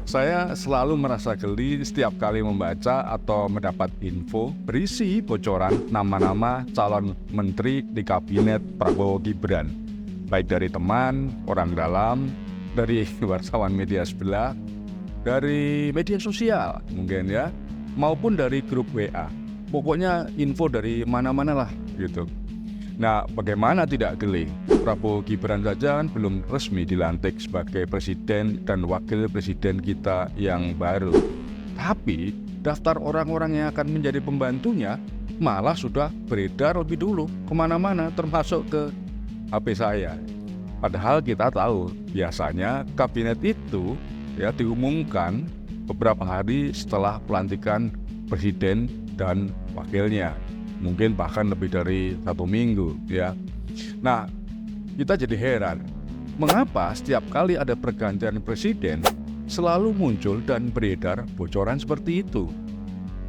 Saya selalu merasa geli setiap kali membaca atau mendapat info berisi bocoran nama-nama calon menteri di kabinet Prabowo Gibran, baik dari teman, orang dalam, dari wartawan media sebelah, dari media sosial mungkin ya, maupun dari grup WA. Pokoknya info dari mana-mana lah gitu. Nah, bagaimana tidak geli? Prabowo Gibran saja kan belum resmi dilantik sebagai presiden dan wakil presiden kita yang baru. Tapi daftar orang-orang yang akan menjadi pembantunya malah sudah beredar lebih dulu kemana-mana, termasuk ke HP saya. Padahal kita tahu biasanya kabinet itu ya diumumkan beberapa hari setelah pelantikan presiden dan wakilnya. Mungkin bahkan lebih dari 1 minggu ya. Nah, kita jadi heran, mengapa setiap kali ada pergantian presiden selalu muncul dan beredar bocoran seperti itu?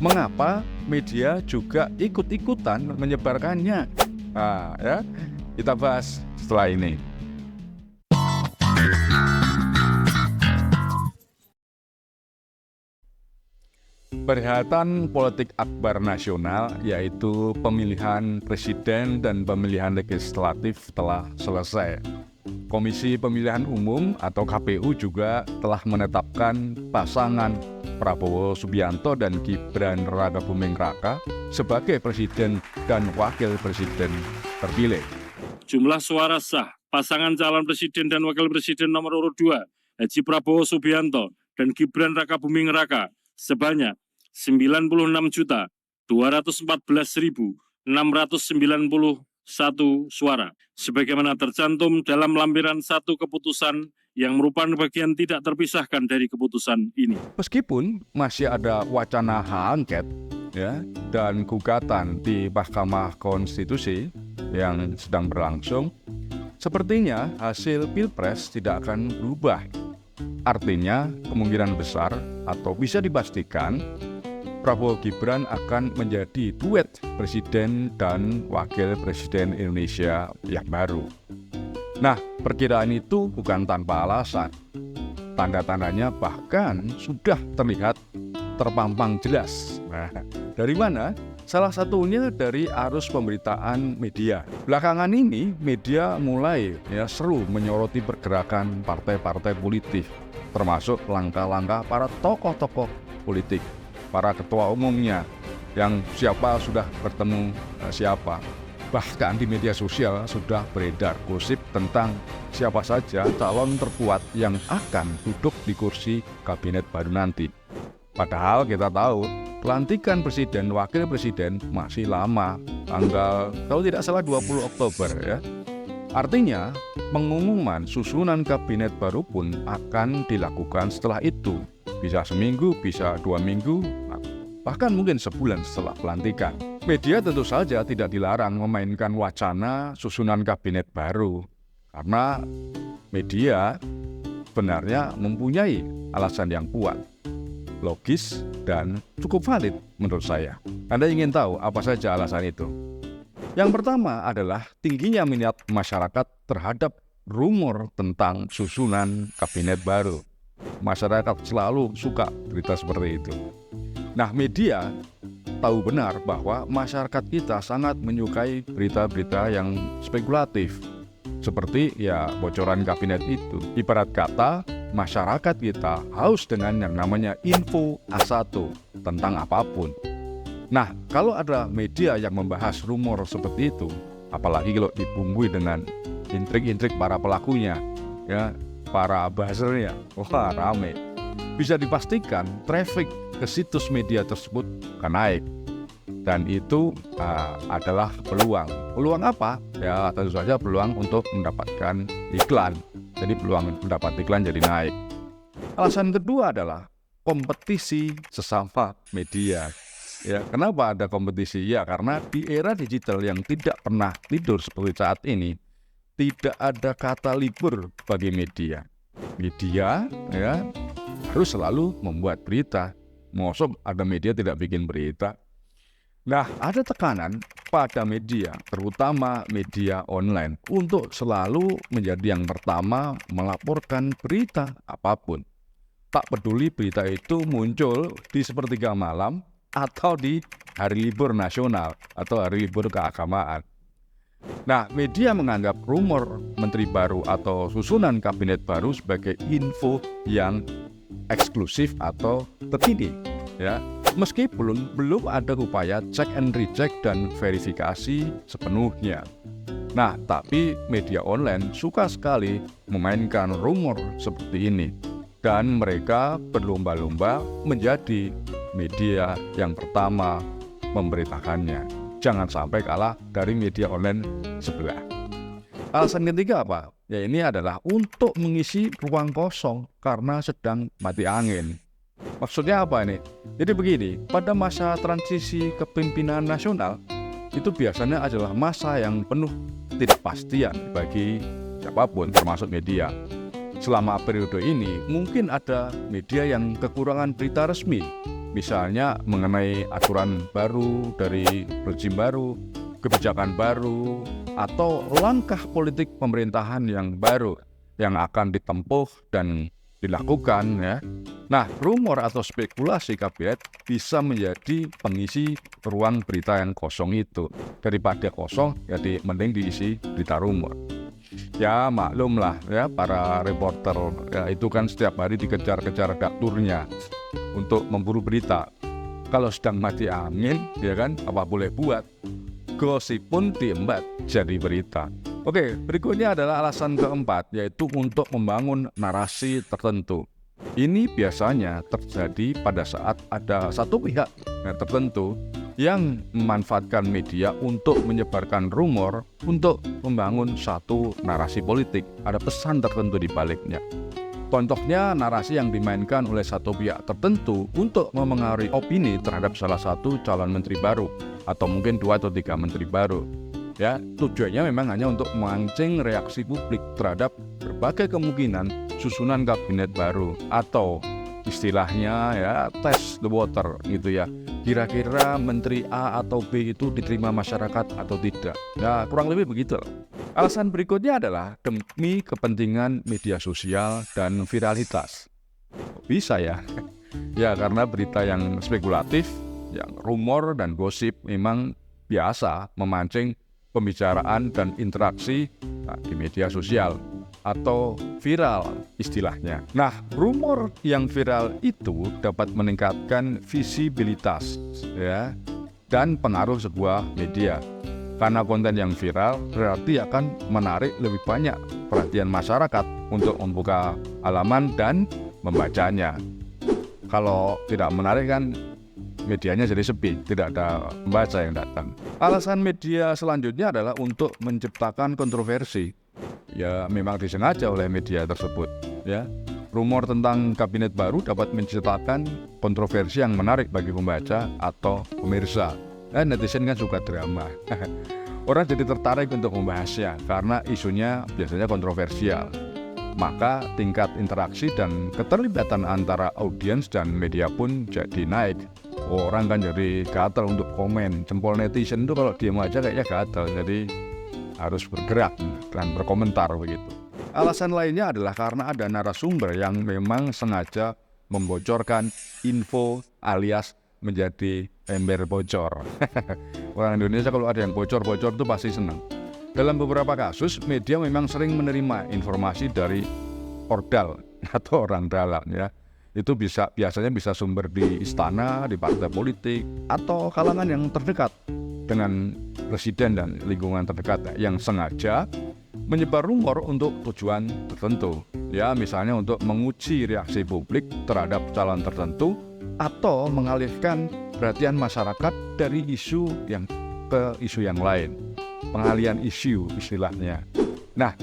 Mengapa media juga ikut-ikutan menyebarkannya? Nah, ya, kita bahas setelah ini. Perhelatan politik akbar nasional, yaitu pemilihan presiden dan pemilihan legislatif, telah selesai. Komisi Pemilihan Umum atau KPU juga telah menetapkan pasangan Prabowo Subianto dan Gibran Rakabuming Raka sebagai presiden dan wakil presiden terpilih. Jumlah suara sah pasangan calon presiden dan wakil presiden nomor urut 2, Haji Prabowo Subianto dan Gibran Rakabuming Raka sebanyak 96.214.691 suara, sebagaimana tercantum dalam lampiran 1 keputusan yang merupakan bagian tidak terpisahkan dari keputusan ini. Meskipun masih ada wacana hak angket ya, dan gugatan di Mahkamah Konstitusi yang sedang berlangsung, sepertinya hasil Pilpres tidak akan berubah. Artinya kemungkinan besar atau bisa dipastikan Prabowo Gibran akan menjadi duet presiden dan wakil presiden Indonesia yang baru. Nah, perkiraan itu bukan tanpa alasan. Tanda-tandanya bahkan sudah terlihat terpampang jelas. Nah, dari mana? Salah satunya dari arus pemberitaan media. Belakangan ini media mulai seru menyoroti pergerakan partai-partai politik, termasuk langkah-langkah para tokoh-tokoh politik, para ketua umumnya, yang siapa sudah bertemu siapa. Bahkan di media sosial sudah beredar gosip tentang siapa saja calon terkuat yang akan duduk di kursi kabinet baru nanti. Padahal kita tahu pelantikan presiden wakil presiden masih lama, tanggal kalau tidak salah 20 Oktober ya. Artinya pengumuman susunan kabinet baru pun akan dilakukan setelah itu. Bisa seminggu, bisa 2 minggu, bahkan mungkin sebulan setelah pelantikan. Media tentu saja tidak dilarang memainkan wacana susunan kabinet baru, karena media sebenarnya mempunyai alasan yang kuat, logis, dan cukup valid menurut saya. Anda ingin tahu apa saja alasan itu? Yang pertama adalah tingginya minat masyarakat terhadap rumor tentang susunan kabinet baru. Masyarakat selalu suka berita seperti itu. Nah, media tahu benar bahwa masyarakat kita sangat menyukai berita-berita yang spekulatif. Seperti bocoran kabinet itu. Ibarat kata, masyarakat kita haus dengan yang namanya info A1 tentang apapun. Nah, kalau ada media yang membahas rumor seperti itu, apalagi kalau dibumbui dengan intrik-intrik para pelakunya, para buzzernya, wah rame. Bisa dipastikan traffic ke situs media tersebut akan naik. Dan itu adalah peluang. Peluang apa? Ya tentu saja peluang untuk mendapatkan iklan. Jadi peluang mendapat iklan jadi naik. Alasan kedua adalah kompetisi sesama media. Ya, kenapa ada kompetisi? Ya karena di era digital yang tidak pernah tidur seperti saat ini, tidak ada kata libur bagi media. Media harus selalu membuat berita. Mosok ada media tidak bikin berita? Nah, ada tekanan pada media, terutama media online, untuk selalu menjadi yang pertama melaporkan berita apapun. tak peduli berita itu muncul di sepertiga malam atau di hari libur nasional atau hari libur keagamaan. Nah, media menganggap rumor menteri baru atau susunan kabinet baru sebagai info yang eksklusif atau terkini, ya. Meskipun belum ada upaya check and recheck dan verifikasi sepenuhnya. Nah, tapi media online suka sekali memainkan rumor seperti ini. Dan mereka berlomba-lomba menjadi media yang pertama memberitakannya. Jangan sampai kalah dari media online sebelah. Alasan ketiga apa? Ya ini adalah untuk mengisi ruang kosong karena sedang mati angin. Maksudnya apa ini? Jadi begini, pada masa transisi kepemimpinan nasional, itu biasanya adalah masa yang penuh ketidakpastian bagi siapapun, termasuk media. Selama periode ini, mungkin ada media yang kekurangan berita resmi, misalnya mengenai aturan baru dari rezim baru, kebijakan baru, atau langkah politik pemerintahan yang baru yang akan ditempuh dan dilakukan, ya. Nah, rumor atau spekulasi kabinet bisa menjadi pengisi ruang berita yang kosong itu. Daripada kosong, jadi mending diisi berita rumor. Ya maklum lah ya, para reporter ya, itu kan setiap hari dikejar-kejar redakturnya untuk memburu berita. Kalau sedang mati angin, ya kan, apa boleh buat? Gosip pun diembat jadi berita. Oke, berikutnya adalah alasan keempat, yaitu untuk membangun narasi tertentu. Ini biasanya terjadi pada saat ada satu pihak tertentu yang memanfaatkan media untuk menyebarkan rumor untuk membangun satu narasi politik. Ada pesan tertentu di baliknya. Contohnya narasi yang dimainkan oleh satu pihak tertentu untuk memengaruhi opini terhadap salah satu calon menteri baru atau mungkin 2 atau 3 menteri baru. Ya, tujuannya memang hanya untuk memancing reaksi publik terhadap berbagai kemungkinan susunan kabinet baru atau istilahnya ya test the water gitu ya. Kira-kira menteri A atau B itu diterima masyarakat atau tidak. Nah, kurang lebih begitu. Alasan berikutnya adalah demi kepentingan media sosial dan viralitas. Bisa ya? Ya, karena berita yang spekulatif, yang rumor dan gosip memang biasa memancing pembicaraan dan interaksi di media sosial atau viral istilahnya. Nah, rumor yang viral itu dapat meningkatkan visibilitas ya dan pengaruh sebuah media. Karena konten yang viral berarti akan menarik lebih banyak perhatian masyarakat untuk membuka halaman dan membacanya. Kalau tidak menarik kan medianya jadi sepi, tidak ada pembaca yang datang. Alasan media selanjutnya adalah untuk menciptakan kontroversi. Ya, memang disengaja oleh media tersebut. Ya, rumor tentang kabinet baru dapat menciptakan kontroversi yang menarik bagi pembaca atau pemirsa. Netizen kan suka drama. Orang jadi tertarik untuk membahasnya karena isunya biasanya kontroversial. Maka tingkat interaksi dan keterlibatan antara audiens dan media pun jadi naik. Orang kan jadi gatal untuk komen. Jempol netizen itu kalau diam aja kayaknya gatal. Jadi harus bergerak dan berkomentar begitu. Alasan lainnya adalah karena ada narasumber yang memang sengaja membocorkan info alias menjadi ember bocor. Orang Indonesia kalau ada yang bocor-bocor itu pasti senang. Dalam beberapa kasus, media memang sering menerima informasi dari ordal atau orang dalam ya. Itu biasanya bisa sumber di istana, di partai politik, atau kalangan yang terdekat dengan presiden dan lingkungan terdekat yang sengaja menyebar rumor untuk tujuan tertentu. Ya, misalnya untuk menguji reaksi publik terhadap calon tertentu atau mengalihkan perhatian masyarakat dari isu yang ke isu yang lain. Pengalihan isu istilahnya. Nah,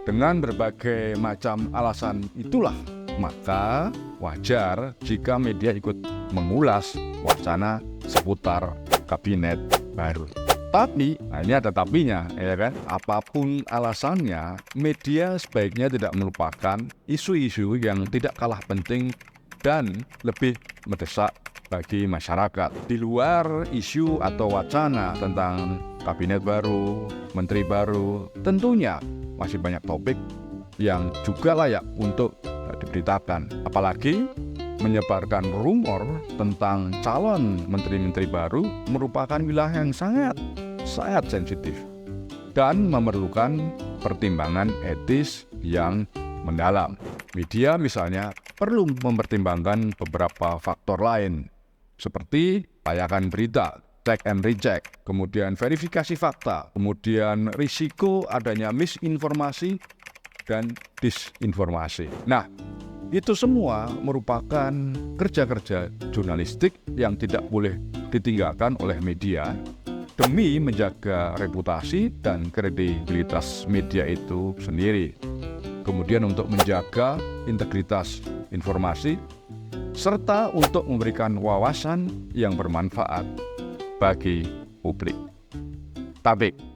dengan berbagai macam alasan itulah maka wajar jika media ikut mengulas wacana seputar kabinet baru. Tapi, nah ini ada tapinya, ya kan? Apapun alasannya, media sebaiknya tidak melupakan isu-isu yang tidak kalah penting dan lebih mendesak bagi masyarakat. Di luar isu atau wacana tentang kabinet baru, menteri baru, tentunya masih banyak topik yang juga layak untuk diberitakan. Apalagi menyebarkan rumor tentang calon menteri-menteri baru merupakan wilayah yang sangat sensitif dan memerlukan pertimbangan etis yang mendalam. Media misalnya perlu mempertimbangkan beberapa faktor lain seperti layakan berita, check and recheck, kemudian verifikasi fakta, kemudian risiko adanya misinformasi dan disinformasi. Nah, itu semua merupakan kerja-kerja jurnalistik yang tidak boleh ditinggalkan oleh media demi menjaga reputasi dan kredibilitas media itu sendiri. Kemudian untuk menjaga integritas informasi, serta untuk memberikan wawasan yang bermanfaat bagi publik. Tabik.